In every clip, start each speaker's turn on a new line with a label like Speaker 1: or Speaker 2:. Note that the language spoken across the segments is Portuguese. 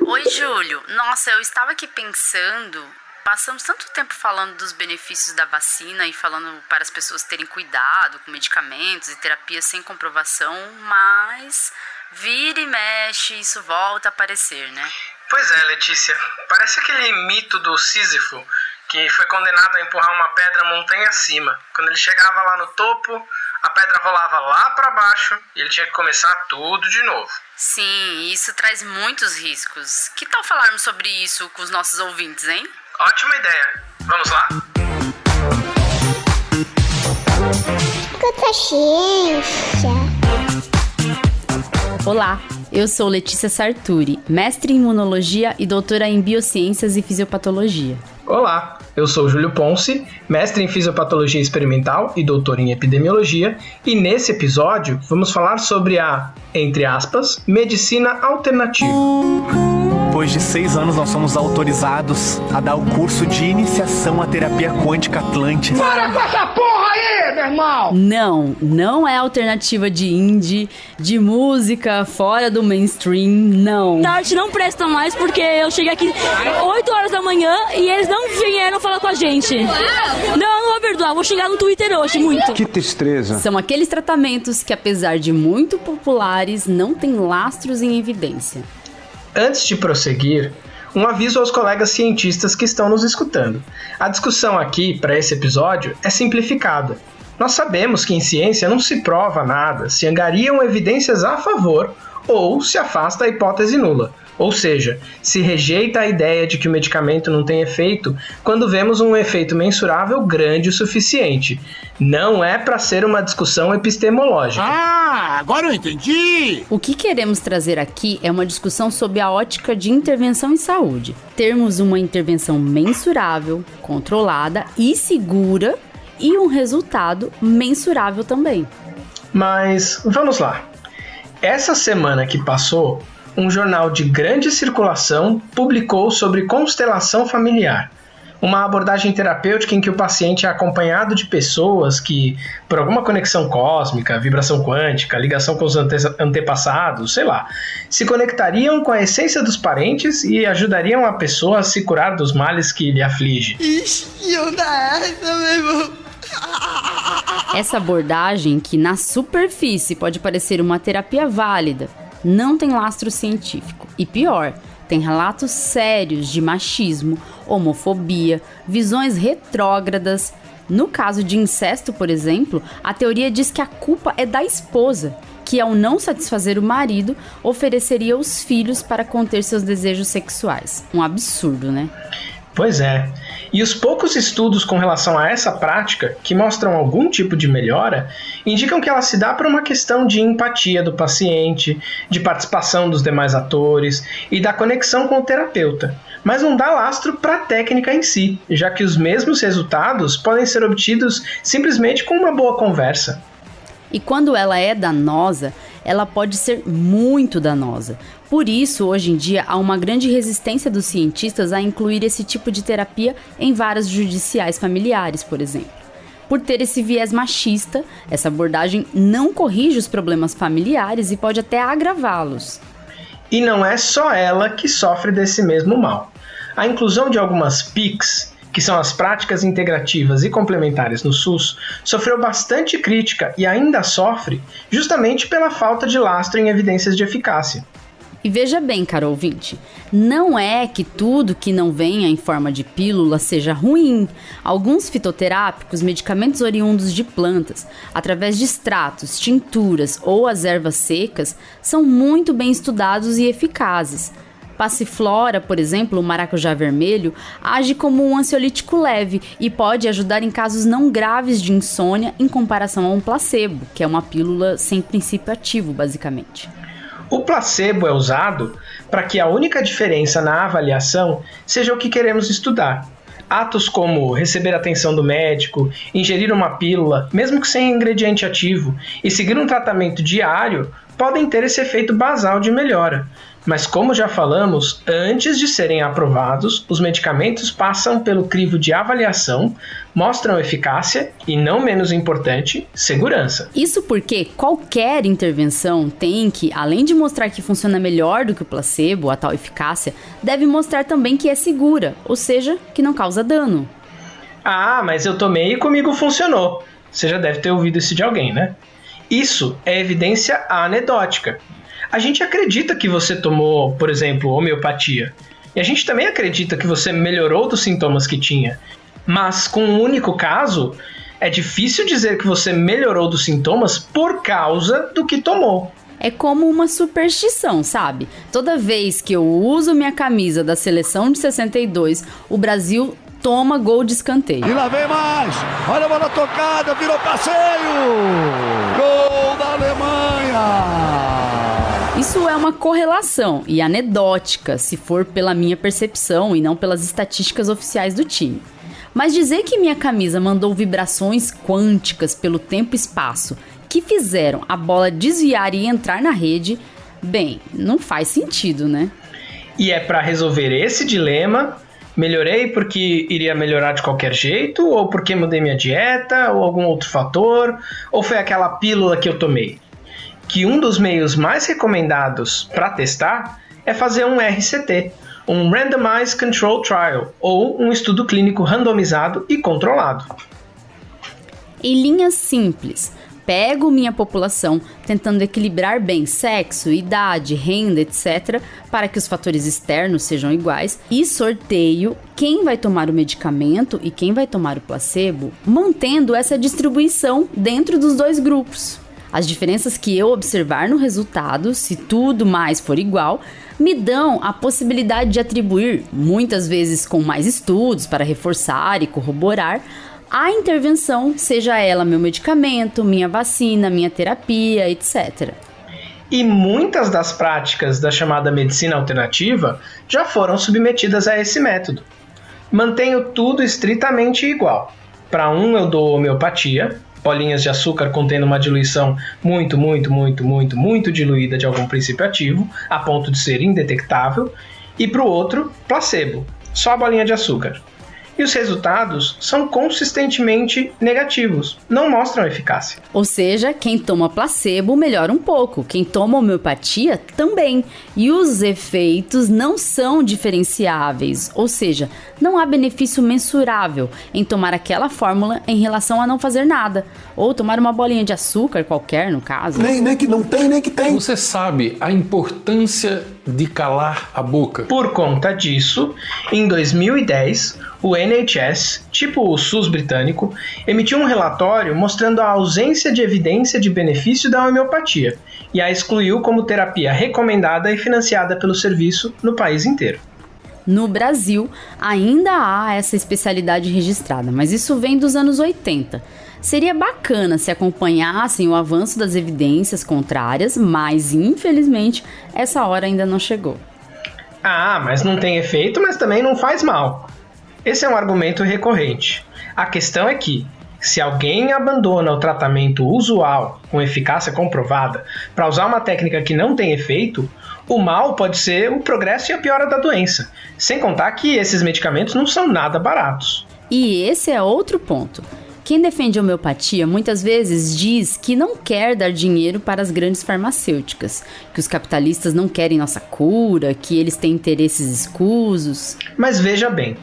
Speaker 1: Oi, Júlio. Nossa, eu estava aqui pensando... Passamos tanto tempo falando dos benefícios da vacina e falando para as pessoas terem cuidado com medicamentos e terapias sem comprovação, mas vira e mexe, isso volta a aparecer, né?
Speaker 2: Pois é, Letícia. Parece aquele mito do Sísifo, que foi condenado a empurrar uma pedra montanha acima. Quando ele chegava lá no topo, a pedra rolava lá para baixo e ele tinha que começar tudo de novo.
Speaker 1: Sim, isso traz muitos riscos. Que tal falarmos sobre isso com os nossos ouvintes, hein?
Speaker 2: Ótima ideia. Vamos lá?
Speaker 3: Escuta a ciência.
Speaker 1: Olá, eu sou Letícia Sarturi, mestre em imunologia e doutora em biociências e fisiopatologia.
Speaker 2: Olá, eu sou Júlio Ponce, mestre em fisiopatologia experimental e doutor em epidemiologia, e nesse episódio vamos falar sobre a, entre aspas, medicina alternativa.
Speaker 4: Depois de 6 anos, nós somos autorizados a dar o curso de iniciação à terapia quântica Atlantis.
Speaker 5: Para com essa porra aí, meu irmão!
Speaker 1: Não é alternativa de indie, de música fora do mainstream, não.
Speaker 6: A arte não presta mais porque eu cheguei aqui 8 horas da manhã e eles não vieram falar com a gente. Não vou perdoar, vou xingar no Twitter hoje, muito.
Speaker 4: Que tristeza.
Speaker 1: São aqueles tratamentos que, apesar de muito populares, não têm lastros em evidência.
Speaker 2: Antes de prosseguir, um aviso aos colegas cientistas que estão nos escutando. A discussão aqui, para esse episódio, é simplificada. Nós sabemos que em ciência não se prova nada, se angariam evidências a favor ou se afasta a hipótese nula. Ou seja, se rejeita a ideia de que o medicamento não tem efeito quando vemos um efeito mensurável grande o suficiente. Não é para ser uma discussão epistemológica.
Speaker 5: Ah, agora eu entendi!
Speaker 1: O que queremos trazer aqui é uma discussão sobre a ótica de intervenção em saúde. Termos uma intervenção mensurável, controlada e segura e um resultado mensurável também.
Speaker 2: Mas vamos lá. Essa semana que passou, um jornal de grande circulação publicou sobre constelação familiar, uma abordagem terapêutica em que o paciente é acompanhado de pessoas que, por alguma conexão cósmica, vibração quântica, ligação com os antepassados, sei lá, se conectariam com a essência dos parentes e ajudariam a pessoa a se curar dos males que lhe aflige.
Speaker 5: Ixi, onda essa, meu irmão?
Speaker 1: Essa abordagem, que na superfície pode parecer uma terapia válida, não tem lastro científico. E pior, tem relatos sérios de machismo, homofobia, visões retrógradas. No caso de incesto, por exemplo, a teoria diz que a culpa é da esposa, que ao não satisfazer o marido, ofereceria os filhos para conter seus desejos sexuais. Um absurdo, né?
Speaker 2: Pois é. E os poucos estudos com relação a essa prática, que mostram algum tipo de melhora, indicam que ela se dá por uma questão de empatia do paciente, de participação dos demais atores e da conexão com o terapeuta. Mas não dá lastro para a técnica em si, já que os mesmos resultados podem ser obtidos simplesmente com uma boa conversa.
Speaker 1: E quando ela é danosa, ela pode ser muito danosa. Por isso, hoje em dia, há uma grande resistência dos cientistas a incluir esse tipo de terapia em varas judiciais familiares, por exemplo. Por ter esse viés machista, essa abordagem não corrige os problemas familiares e pode até agravá-los.
Speaker 2: E não é só ela que sofre desse mesmo mal. A inclusão de algumas PICs, que são as práticas integrativas e complementares no SUS, sofreu bastante crítica e ainda sofre justamente pela falta de lastro em evidências de eficácia.
Speaker 1: E veja bem, caro ouvinte, não é que tudo que não venha em forma de pílula seja ruim. Alguns fitoterápicos, medicamentos oriundos de plantas, através de extratos, tinturas ou as ervas secas, são muito bem estudados e eficazes. Passiflora, por exemplo, o maracujá vermelho, age como um ansiolítico leve e pode ajudar em casos não graves de insônia em comparação a um placebo, que é uma pílula sem princípio ativo, basicamente.
Speaker 2: O placebo é usado para que a única diferença na avaliação seja o que queremos estudar. Atos como receber atenção do médico, ingerir uma pílula, mesmo que sem ingrediente ativo, e seguir um tratamento diário podem ter esse efeito basal de melhora. Mas como já falamos, antes de serem aprovados, os medicamentos passam pelo crivo de avaliação, mostram eficácia e, não menos importante, segurança.
Speaker 1: Isso porque qualquer intervenção tem que, além de mostrar que funciona melhor do que o placebo, a tal eficácia, deve mostrar também que é segura, ou seja, que não causa dano.
Speaker 2: Ah, mas eu tomei e comigo funcionou. Você já deve ter ouvido isso de alguém, né? Isso é evidência anedótica. A gente acredita que você tomou, por exemplo, homeopatia. E a gente também acredita que você melhorou dos sintomas que tinha. Mas com um único caso, é difícil dizer que você melhorou dos sintomas por causa do que tomou.
Speaker 1: É como uma superstição, sabe? Toda vez que eu uso minha camisa da seleção de 62, o Brasil toma gol de escanteio.
Speaker 7: E lá vem mais! Olha a bola tocada, virou passeio! Gol da Alemanha!
Speaker 1: Isso é uma correlação e anedótica, se for pela minha percepção e não pelas estatísticas oficiais do time. Mas dizer que minha camisa mandou vibrações quânticas pelo tempo e espaço que fizeram a bola desviar e entrar na rede, bem, não faz sentido, né?
Speaker 2: E é para resolver esse dilema, melhorei porque iria melhorar de qualquer jeito, ou porque mudei minha dieta, ou algum outro fator, ou foi aquela pílula que eu tomei? Que um dos meios mais recomendados para testar é fazer um RCT, um Randomized Control Trial, ou um estudo clínico randomizado e controlado.
Speaker 1: Em linhas simples, pego minha população tentando equilibrar bem sexo, idade, renda, etc., para que os fatores externos sejam iguais, e sorteio quem vai tomar o medicamento e quem vai tomar o placebo, mantendo essa distribuição dentro dos dois grupos. As diferenças que eu observar no resultado, se tudo mais for igual, me dão a possibilidade de atribuir, muitas vezes com mais estudos para reforçar e corroborar, a intervenção, seja ela meu medicamento, minha vacina, minha terapia, etc.
Speaker 2: E muitas das práticas da chamada medicina alternativa já foram submetidas a esse método. Mantenho tudo estritamente igual. Para um eu dou homeopatia, bolinhas de açúcar contendo uma diluição muito diluída de algum princípio ativo, a ponto de ser indetectável, e para o outro, placebo, só a bolinha de açúcar. E os resultados são consistentemente negativos, não mostram eficácia.
Speaker 1: Ou seja, quem toma placebo melhora um pouco, quem toma homeopatia também. E os efeitos não são diferenciáveis, ou seja, não há benefício mensurável em tomar aquela fórmula em relação a não fazer nada, ou tomar uma bolinha de açúcar qualquer, no caso.
Speaker 7: Nem que não tem, nem que tem.
Speaker 8: Você sabe a importância de calar a boca?
Speaker 2: Por conta disso, em 2010, o NHS, tipo o SUS britânico, emitiu um relatório mostrando a ausência de evidência de benefício da homeopatia e a excluiu como terapia recomendada e financiada pelo serviço no país inteiro.
Speaker 1: No Brasil, ainda há essa especialidade registrada, mas isso vem dos anos 80. Seria bacana se acompanhassem o avanço das evidências contrárias, mas infelizmente essa hora ainda não chegou.
Speaker 2: Ah, mas não tem efeito, mas também não faz mal. Esse é um argumento recorrente. A questão é que, se alguém abandona o tratamento usual com eficácia comprovada para usar uma técnica que não tem efeito, o mal pode ser o progresso e a piora da doença, sem contar que esses medicamentos não são nada baratos.
Speaker 1: E esse é outro ponto. Quem defende a homeopatia muitas vezes diz que não quer dar dinheiro para as grandes farmacêuticas, que os capitalistas não querem nossa cura, que eles têm interesses escusos.
Speaker 2: Mas veja bem,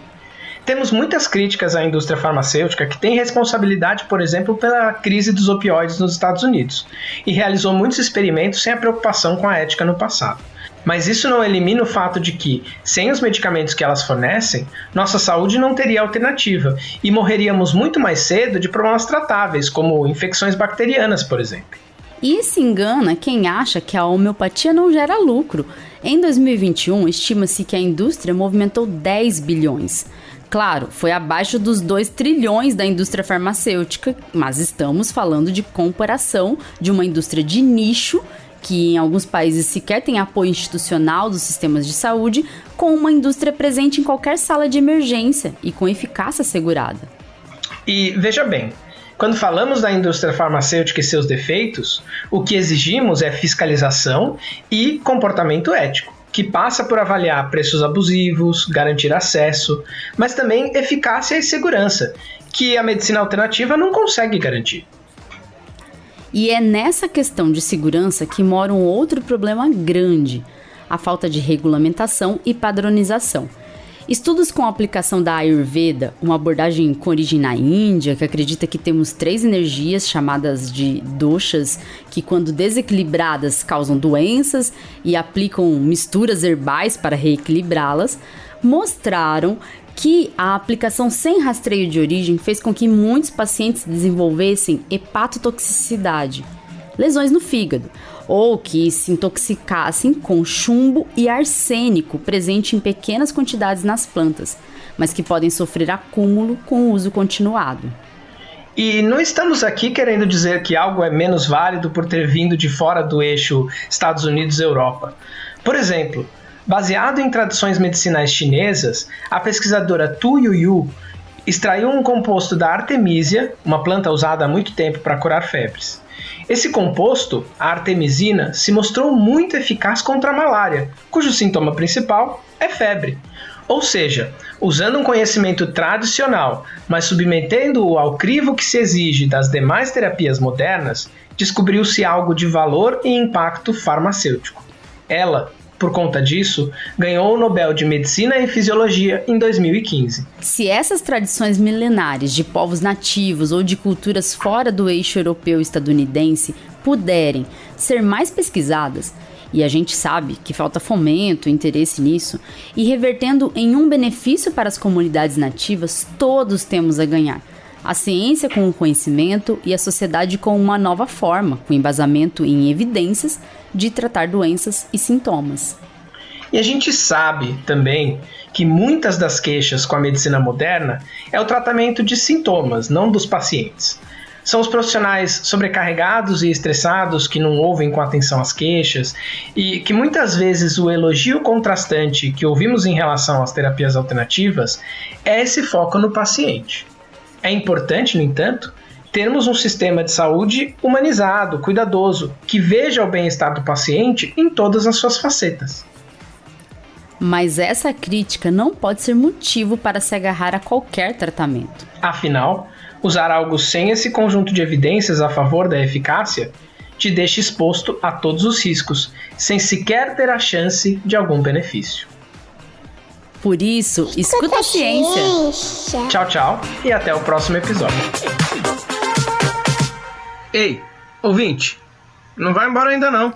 Speaker 2: temos muitas críticas à indústria farmacêutica que tem responsabilidade, por exemplo, pela crise dos opioides nos Estados Unidos, e realizou muitos experimentos sem a preocupação com a ética no passado. Mas isso não elimina o fato de que, sem os medicamentos que elas fornecem, nossa saúde não teria alternativa e morreríamos muito mais cedo de problemas tratáveis, como infecções bacterianas, por exemplo.
Speaker 1: E se engana quem acha que a homeopatia não gera lucro. Em 2021, estima-se que a indústria movimentou 10 bilhões. Claro, foi abaixo dos 2 trilhões da indústria farmacêutica, mas estamos falando de comparação de uma indústria de nicho, que em alguns países sequer tem apoio institucional dos sistemas de saúde, com uma indústria presente em qualquer sala de emergência e com eficácia assegurada.
Speaker 2: E veja bem, Quando falamos da indústria farmacêutica e seus defeitos, o que exigimos é fiscalização e comportamento ético, que passa por avaliar preços abusivos, garantir acesso, mas também eficácia e segurança, que a medicina alternativa não consegue garantir.
Speaker 1: E é nessa questão de segurança que mora um outro problema grande: a falta de regulamentação e padronização. Estudos com a aplicação da Ayurveda, uma abordagem com origem na Índia, que acredita que temos 3 energias chamadas de doshas, que quando desequilibradas causam doenças e aplicam misturas herbais para reequilibrá-las, mostraram que a aplicação sem rastreio de origem fez com que muitos pacientes desenvolvessem hepatotoxicidade, lesões no fígado, ou que se intoxicassem com chumbo e arsênico presente em pequenas quantidades nas plantas, mas que podem sofrer acúmulo com o uso continuado.
Speaker 2: E não estamos aqui querendo dizer que algo é menos válido por ter vindo de fora do eixo Estados Unidos-Europa. Por exemplo, baseado em tradições medicinais chinesas, a pesquisadora Tu Yuyu extraiu um composto da artemisia, uma planta usada há muito tempo para curar febres. Esse composto, a artemisina, se mostrou muito eficaz contra a malária, cujo sintoma principal é febre. Ou seja, usando um conhecimento tradicional, mas submetendo-o ao crivo que se exige das demais terapias modernas, descobriu-se algo de valor e impacto farmacêutico. Ela, por conta disso, ganhou o Nobel de Medicina e Fisiologia em 2015.
Speaker 1: Se essas tradições milenares de povos nativos ou de culturas fora do eixo europeu e estadunidense puderem ser mais pesquisadas, e a gente sabe que falta fomento, interesse nisso, e revertendo em um benefício para as comunidades nativas, todos temos a ganhar. A ciência com o conhecimento e a sociedade com uma nova forma, com embasamento em evidências, de tratar doenças e sintomas.
Speaker 2: E a gente sabe também que muitas das queixas com a medicina moderna é o tratamento de sintomas, não dos pacientes. São os profissionais sobrecarregados e estressados que não ouvem com atenção as queixas e que muitas vezes o elogio contrastante que ouvimos em relação às terapias alternativas é esse foco no paciente. É importante, no entanto, termos um sistema de saúde humanizado, cuidadoso, que veja o bem-estar do paciente em todas as suas facetas.
Speaker 1: Mas essa crítica não pode ser motivo para se agarrar a qualquer tratamento.
Speaker 2: Afinal, usar algo sem esse conjunto de evidências a favor da eficácia te deixa exposto a todos os riscos, sem sequer ter a chance de algum benefício.
Speaker 1: Por isso, escuta a ciência.
Speaker 2: Tchau, tchau e até o próximo episódio. Ei, ouvinte, não vai embora ainda não.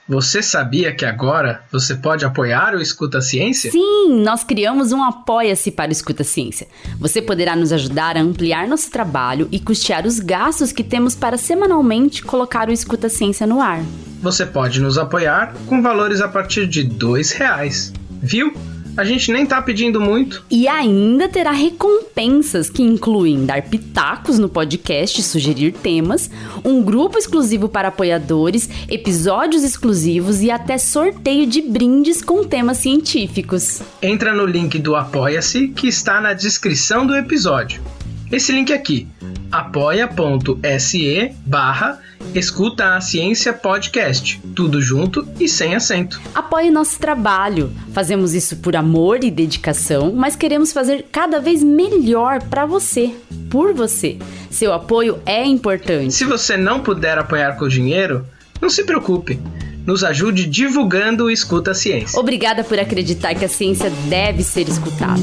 Speaker 2: Você sabia que agora você pode apoiar o Escuta a Ciência?
Speaker 1: Sim, nós criamos um Apoia-se para o Escuta a Ciência. Você poderá nos ajudar a ampliar nosso trabalho e custear os gastos que temos para semanalmente colocar o Escuta a Ciência no ar.
Speaker 2: Você pode nos apoiar com valores a partir de R$2, viu? A gente nem tá pedindo muito.
Speaker 1: E ainda terá recompensas que incluem dar pitacos no podcast, sugerir temas, um grupo exclusivo para apoiadores, episódios exclusivos e até sorteio de brindes com temas científicos.
Speaker 2: Entra no link do Apoia-se que está na descrição do episódio. Esse link aqui, apoia.se/Escuta a Ciência Podcast, tudo junto e sem acento.
Speaker 1: Apoie nosso trabalho. Fazemos isso por amor e dedicação, mas queremos fazer cada vez melhor para você, por você. Seu apoio é importante.
Speaker 2: Se você não puder apoiar com dinheiro, não se preocupe. Nos ajude divulgando o Escuta a Ciência.
Speaker 1: Obrigada por acreditar que a ciência deve ser escutada.